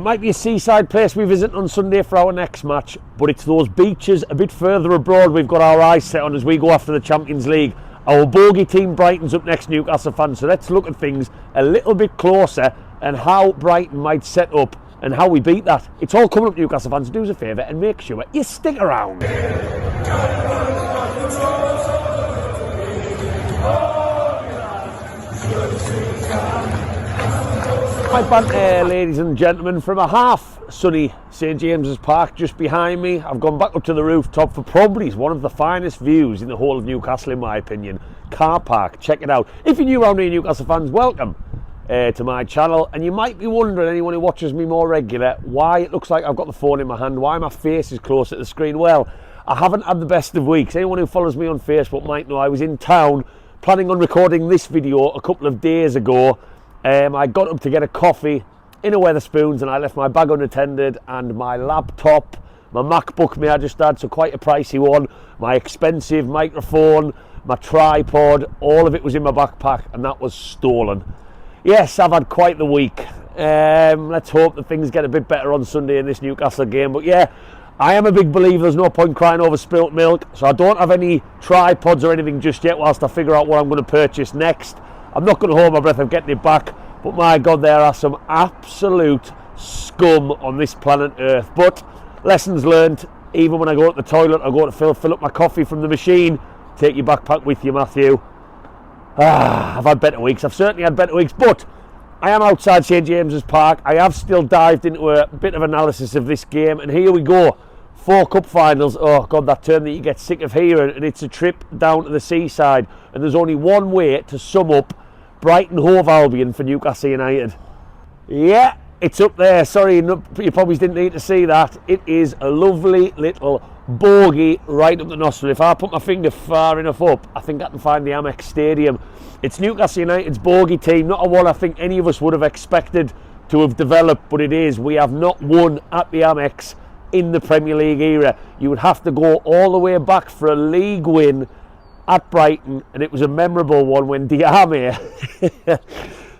It might be a seaside place we visit on Sunday for our next match, but it's those beaches a bit further abroad we've got our eyes set on as we go after the Champions League. Our bogey team Brighton's up next, Newcastle fans, so let's look at things a little bit closer and how Brighton might set up and how we beat that. It's all coming up, Newcastle fans, so do us a favour and make sure you stick around. My banter, ladies and gentlemen, from a half sunny St James's Park just behind me. I've gone back up to the rooftop for probably one of the finest views in the whole of Newcastle, in my opinion. Car park, check it out. If you're new around here, Newcastle fans, welcome to my channel. And you might be wondering, anyone who watches me more regular, why it looks like I've got the phone in my hand, why my face is close at the screen. Well, I haven't had the best of weeks. Anyone who follows me on Facebook might know I was in town planning on recording this video a couple of days ago. I got up to get a coffee in a Wetherspoons and I left my bag unattended, and my laptop, my MacBook I just had, so quite a pricey one, my expensive microphone, my tripod, all of it was in my backpack, and that was stolen. Yes, I've had quite the week. Let's hope that things get a bit better on Sunday in this Newcastle game. But yeah, I am a big believer there's no point crying over spilt milk, so I don't have any tripods or anything just yet whilst I figure out what I'm going to purchase next. I'm not going to hold my breath of getting it back, but my God, there are some absolute scum on this planet Earth. But lessons learned. Even when I go to the toilet, I go to fill up my coffee from the machine. Take your backpack with you, Matthew. I've had better weeks. I've certainly had better weeks, but I am outside St James's Park. I have still dived into a bit of analysis of this game, and here we go. 4 cup finals. Oh God, that term that you get sick of hearing, and it's a trip down to the seaside, and there's only one way to sum up Brighton Hove Albion for Newcastle United. Yeah, it's up there. Sorry, you probably didn't need to see that. It is a lovely little bogey right up the nostril. If I put my finger far enough up, I think I can find the Amex Stadium. It's Newcastle United's bogey team, not a one I think any of us would have expected to have developed, but it is. We have not won at the Amex in the Premier League era. You would have to go all the way back for a league win at Brighton, and it was a memorable one when Diame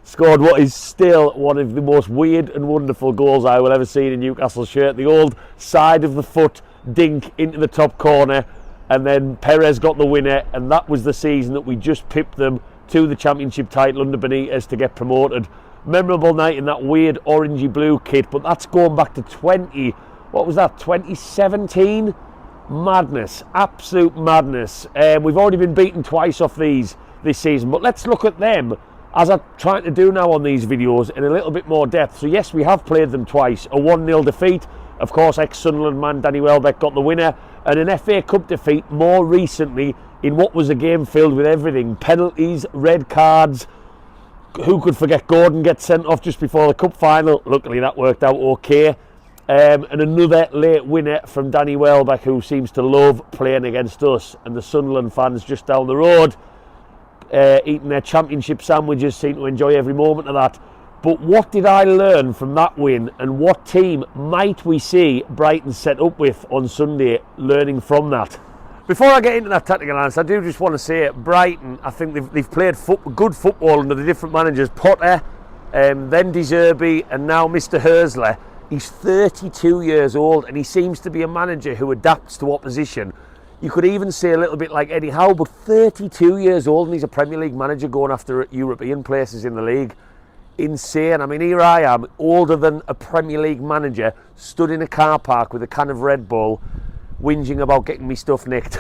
scored what is still one of the most weird and wonderful goals I will ever see in a Newcastle shirt. The old side of the foot dink into the top corner, and then Perez got the winner, and that was the season that we just pipped them to the championship title under Benitez to get promoted. Memorable night in that weird orangey blue kit, but that's going back to 2017? Madness, absolute madness. We've already been beaten twice off these this season, but let's look at them, as I'm trying to do now on these videos, in a little bit more depth. So yes, we have played them twice. A 1-0 defeat, of course, ex-Sunderland man Danny Welbeck got the winner, and an FA Cup defeat more recently in what was a game filled with everything. Penalties, red cards. Who could forget Gordon gets sent off just before the cup final? Luckily that worked out okay. And another late winner from Danny Welbeck, who seems to love playing against us, and the Sunderland fans just down the road eating their championship sandwiches seem to enjoy every moment of that. But what did I learn from that win, and what team might we see Brighton set up with on Sunday, learning from that? Before I get into that tactical answer, I do just want to say Brighton, I think they've played good football under the different managers. Potter, then De Zerbi, and now Mr Hörsler. He's 32 years old, and he seems to be a manager who adapts to opposition. You could even say a little bit like Eddie Howe, but 32 years old, and he's a Premier League manager going after European places in the league. Insane. I mean, here I am, older than a Premier League manager, stood in a car park with a can of Red Bull, whinging about getting me stuff nicked.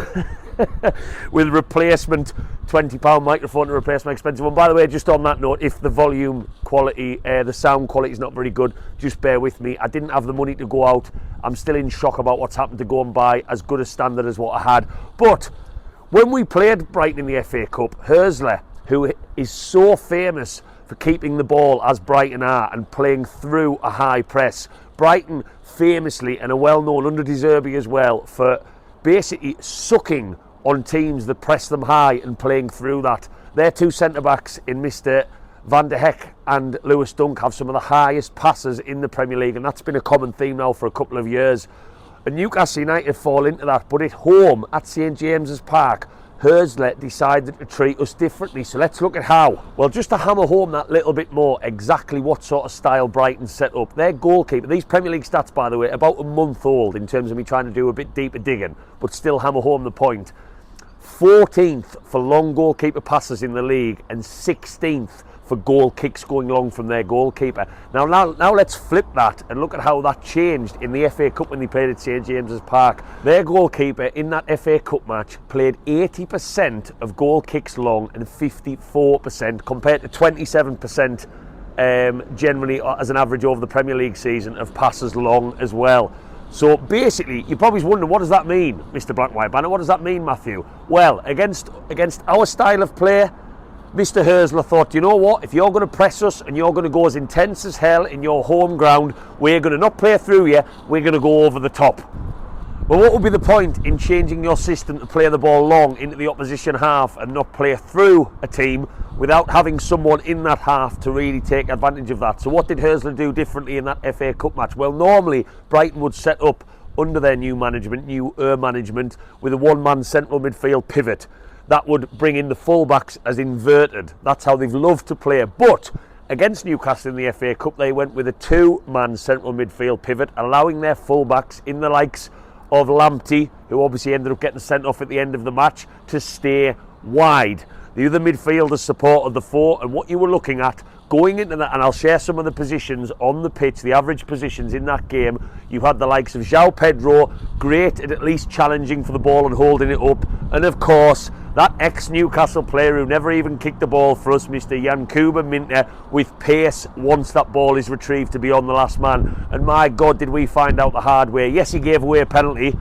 With replacement £20 microphone to replace my expensive one. By the way, just on that note, if the volume quality, the sound quality is not very good, just bear with me. I didn't have the money to go out. I'm still in shock about what's happened to go and buy as good a standard as what I had. But when we played Brighton in the FA Cup, Hörsler, who is so famous for keeping the ball as Brighton are and playing through a high press, Brighton famously, and are well known under De Zerbi as well, for basically sucking on teams that press them high and playing through that. Their two centre-backs in Mr Van der Heck and Lewis Dunk have some of the highest passes in the Premier League, and that's been a common theme now for a couple of years. And Newcastle United fall into that, but at home at St James's Park, Hörsler decided to treat us differently. So let's look at how. Well, just to hammer home that little bit more, exactly what sort of style Brighton set up. Their goalkeeper, these Premier League stats, by the way, about a month old in terms of me trying to do a bit deeper digging, but still hammer home the point. 14th for long goalkeeper passes in the league and 16th for goal kicks going long from their goalkeeper. Now let's flip that and look at how that changed in the FA Cup when they played at St James's Park. Their goalkeeper in that FA Cup match played 80% of goal kicks long and 54% compared to 27% generally as an average over the Premier League season of passes long as well. So basically, you're probably wondering, what does that mean, Mr. Black White Banner? What does that mean, Matthew? Well, against our style of play, Mr. Hörsler thought, you know what, if you're going to press us and you're going to go as intense as hell in your home ground, we're going to not play through you, we're going to go over the top. Well, what would be the point in changing your system to play the ball long into the opposition half and not play through a team without having someone in that half to really take advantage of that? So what did Hörsler do differently in that FA Cup match? Well, normally Brighton would set up under their new management, with a one-man central midfield pivot. That would bring in the fullbacks as inverted. That's how they've loved to play. But against Newcastle in the FA Cup, they went with a two-man central midfield pivot, allowing their fullbacks in the likes of Lamptey, who obviously ended up getting sent off at the end of the match, to stay wide. The other midfielders supported the four, and what you were looking at going into that, and I'll share some of the positions on the pitch, the average positions in that game. You had the likes of João Pedro, great at least challenging for the ball and holding it up, and of course that ex-Newcastle player who never even kicked the ball for us, Mr. Yankuba Minteh, with pace once that ball is retrieved to be on the last man. And my God, did we find out the hard way. Yes, he gave away a penalty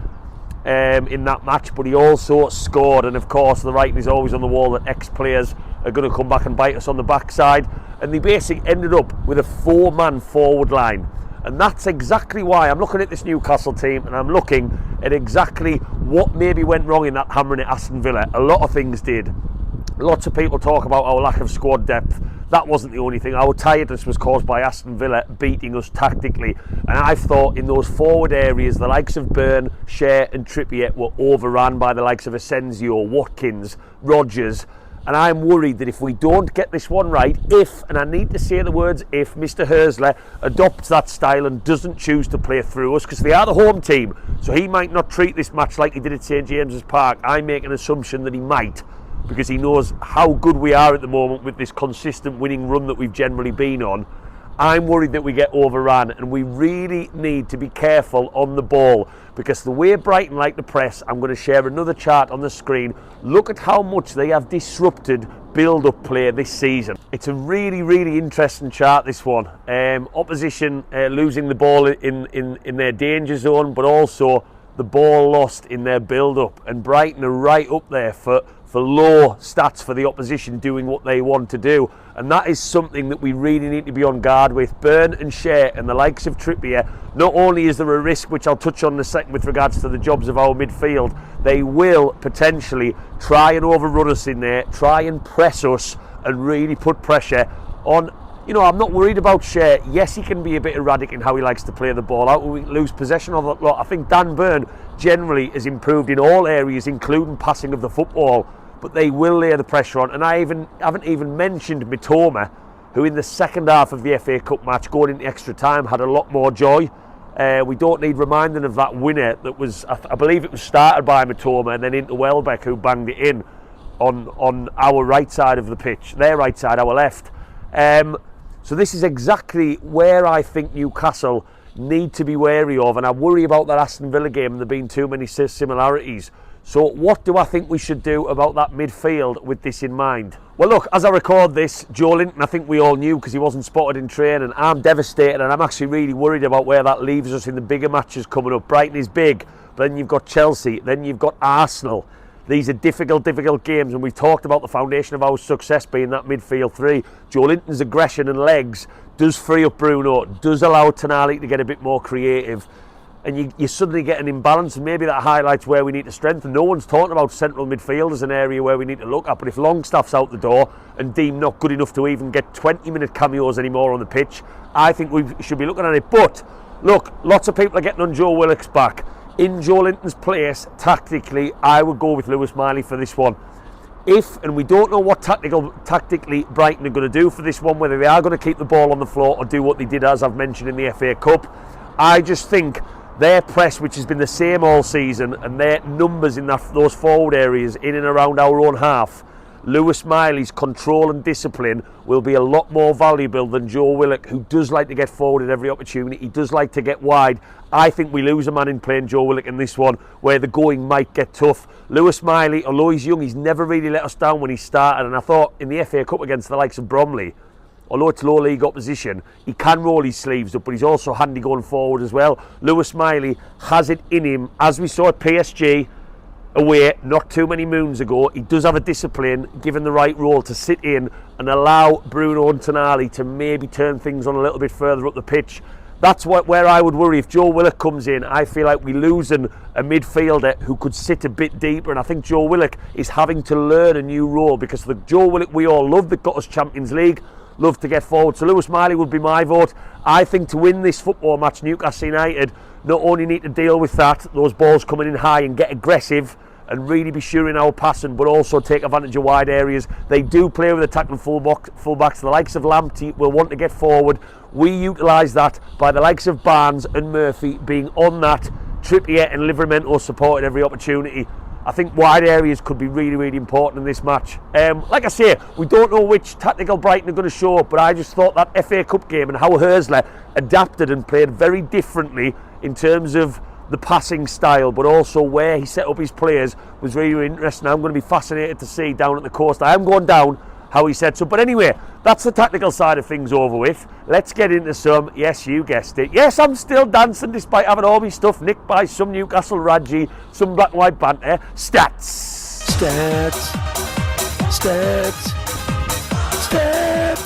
in that match, but he also scored. And of course the writing is always on the wall that ex-players are going to come back and bite us on the backside. And they basically ended up with a four-man forward line. And that's exactly why I'm looking at this Newcastle team, and I'm looking at exactly what maybe went wrong in that hammering at Aston Villa. A lot of things did. Lots of people talk about our lack of squad depth. That wasn't the only thing. Our tiredness was caused by Aston Villa beating us tactically. And I thought in those forward areas, the likes of Burn, Shea and Trippier were overrun by the likes of Asensio, Watkins, Rodgers. And I'm worried that if we don't get this one right, and I need to say the words if, Mr. Hörsler adopts that style and doesn't choose to play through us, because they are the home team, so he might not treat this match like he did at St James's Park. I make an assumption that he might, because he knows how good we are at the moment with this consistent winning run that we've generally been on. I'm worried that we get overrun, and we really need to be careful on the ball, because the way Brighton like to press, I'm going to share another chart on the screen. Look at how much they have disrupted build-up play this season. It's a really, really interesting chart, this one. Opposition losing the ball in their danger zone, but also the ball lost in their build-up. And Brighton are right up there for low stats for the opposition doing what they want to do. And that is something that we really need to be on guard with. Burn and Shea and the likes of Trippier, not only is there a risk, which I'll touch on in a second with regards to the jobs of our midfield, they will potentially try and overrun us in there, try and press us and really put pressure on. You know, I'm not worried about Shea. Yes, he can be a bit erratic in how he likes to play the ball out. We lose possession of that lot. I think Dan Burn generally has improved in all areas, including passing of the football. But they will lay the pressure on. And I haven't even mentioned Mitoma, who in the second half of the FA Cup match, going into extra time, had a lot more joy. We don't need reminding of that winner that was, I believe it was started by Mitoma and then into Welbeck, who banged it in on our right side of the pitch. Their right side, our left. So this is exactly where I think Newcastle need to be wary of. And I worry about that Aston Villa game and there being too many similarities. So what do I think we should do about that midfield with this in mind? Well, look, as I record this, Joe Linton, I think we all knew because he wasn't spotted in training. I'm devastated and I'm actually really worried about where that leaves us in the bigger matches coming up. Brighton is big, but then you've got Chelsea, then you've got Arsenal. These are difficult games, and we've talked about the foundation of our success being that midfield three. Joe Linton's aggression and legs does free up Bruno, does allow Tonali to get a bit more creative. And you suddenly get an imbalance, and maybe that highlights where we need to strengthen. No one's talking about central midfield as an area where we need to look at, but if Longstaff's out the door and deemed not good enough to even get 20-minute cameos anymore on the pitch, I think we should be looking at it. But look, lots of people are getting on Joe Willock's back. in Joe Linton's place, tactically, I would go with Lewis Miley for this one. If, and we don't know what tactically Brighton are going to do for this one, whether they are going to keep the ball on the floor or do what they did, as I've mentioned, in the FA Cup, I just think their press, which has been the same all season, and their numbers in those forward areas in and around our own half, Lewis Miley's control and discipline will be a lot more valuable than Joe Willock, who does like to get forward at every opportunity. He does like to get wide. I think we lose a man in playing Joe Willock in this one, where the going might get tough. Lewis Miley, although he's young, he's never really let us down when he started, and I thought in the FA Cup against the likes of Bromley, although it's low league opposition, he can roll his sleeves up, but he's also handy going forward as well. Lewis Miley has it in him, as we saw at PSG away not too many moons ago. He does have a discipline, given the right role, to sit in and allow Bruno and Tonali to maybe turn things on a little bit further up the pitch. That's where I would worry. If Joe Willock comes in, I feel like we're losing a midfielder who could sit a bit deeper, and I think Joe Willock is having to learn a new role, because the Joe Willock we all love, that got us Champions League, love to get forward. So Lewis Miley would be my vote. I think to win this football match, Newcastle United not only need to deal with those balls coming in high and get aggressive and really be sure in our passing, but also take advantage of wide areas. They do play with attacking fullbacks. The likes of Lamptey will want to get forward. We utilise that by the likes of Barnes and Murphy being on that. Trippier and Livramento supported every opportunity. I think wide areas could be really, really important in this match. Like I say, we don't know which tactical Brighton are going to show up, but I just thought that FA Cup game and how Hursley adapted and played very differently in terms of the passing style, but also where he set up his players, was really, really interesting. I'm going to be fascinated to see down at the coast. I am going down how he sets up. But anyway, that's the tactical side of things over with. Let's get into some, yes, you guessed it. Yes, I'm still dancing despite having all my stuff nicked by some Newcastle Raji, some black and white banter. Stats.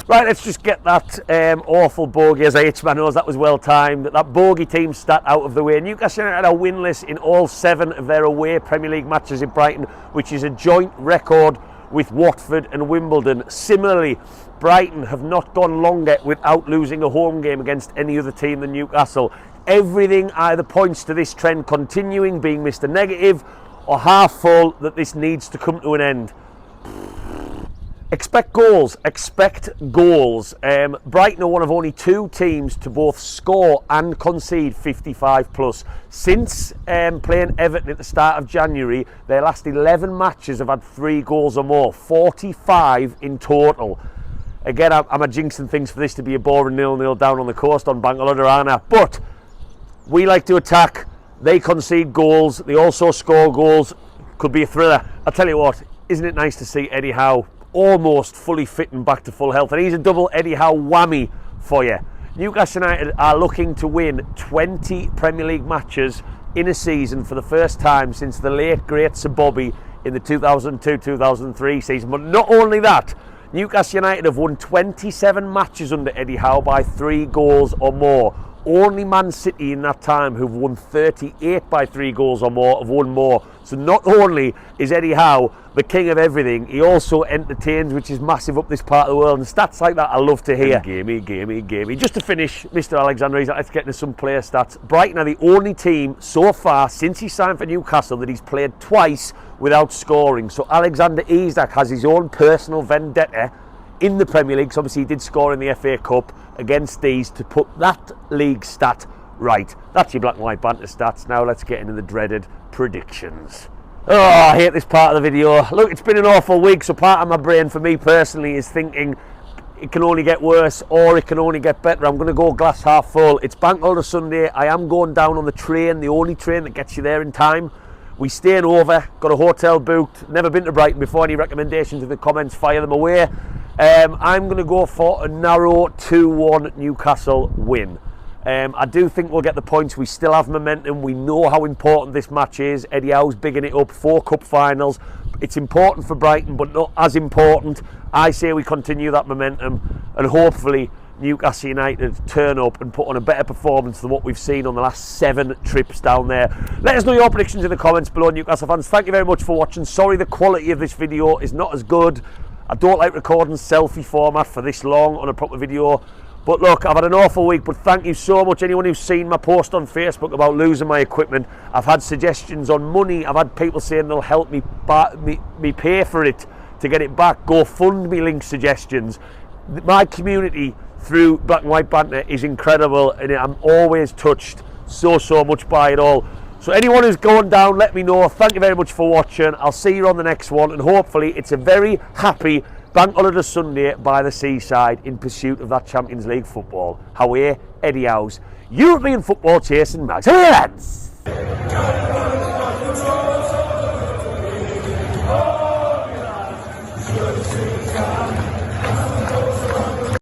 Right, let's just get that awful bogey, as I itch my nose. That was well timed. That bogey team stat out of the way. Newcastle United are winless in all 7 of their away Premier League matches in Brighton, which is a joint record with Watford and Wimbledon. Similarly, Brighton have not gone longer without losing a home game against any other team than Newcastle. Everything either points to this trend continuing, being Mr. Negative, or half full, that this needs to come to an end. Expect goals. Brighton are one of only 2 teams to both score and concede 55 plus. Since playing Everton at the start of January, their last 11 matches have had 3 goals or more, 45 in total. Again, I'm a jinxing things for this to be a boring 0-0 down on the coast on Bangalore, but we like to attack. They concede goals. They also score goals. Could be a thriller. I'll tell you what, isn't it nice to see Eddie Howe almost fully fit and back to full health? And he's a double Eddie Howe whammy for you. Newcastle United are looking to win 20 Premier League matches in a season for the first time since the late great Sir Bobby in the 2002-2003 season. But not only that, Newcastle United have won 27 matches under Eddie Howe by 3 goals or more. Only Man City in that time, who've won 38 by 3 goals or more, have won more. So not only is Eddie Howe the king of everything, he also entertains, which is massive up this part of the world. And stats like that I love to hear. Gamey. Just to finish, Mr. Alexander, let's get into some player stats. Brighton are the only team so far since he signed for Newcastle that he's played twice without scoring. So Alexander Isak has his own personal vendetta in the Premier League. So obviously he did score in the FA Cup against these to put that league stat right. That's your black and white banter stats. Now let's get into the dreaded predictions. Oh, I hate this part of the video. Look, it's been an awful week, so part of my brain for me personally is thinking it can only get worse or it can only get better. I'm going to go glass half full. It's Bank Holiday Sunday. I am going down on the train, the only train that gets you there in time. We staying over, got a hotel booked, never been to Brighton before. Any recommendations in the comments, fire them away. I'm going to go for a narrow 2-1 Newcastle win. I do think we'll get the points. We still have momentum. We know how important this match is. Eddie Howe's bigging it up. 4 cup finals. It's important for Brighton, but not as important. I say we continue that momentum, and hopefully Newcastle United turn up and put on a better performance than what we've seen on the last 7 trips down there. Let us know your predictions in the comments below, Newcastle fans. Thank you very much for watching. Sorry the quality of this video is not as good. I don't like recording selfie format for this long on a proper video, But look, I've had an awful week, but thank you so much. Anyone who's seen my post on Facebook about losing my equipment, I've had suggestions on money. I've had people saying they'll help me pay for it to get it back. GoFundMe link suggestions. My community through Black and White Banter is incredible, and I'm always touched so much by it all. So anyone who's going down, let me know. Thank you very much for watching. I'll see you on the next one, and hopefully it's a very happy Bank Holiday Sunday by the seaside in pursuit of that Champions League football. Away, Eddie Howe's European football chasing Max.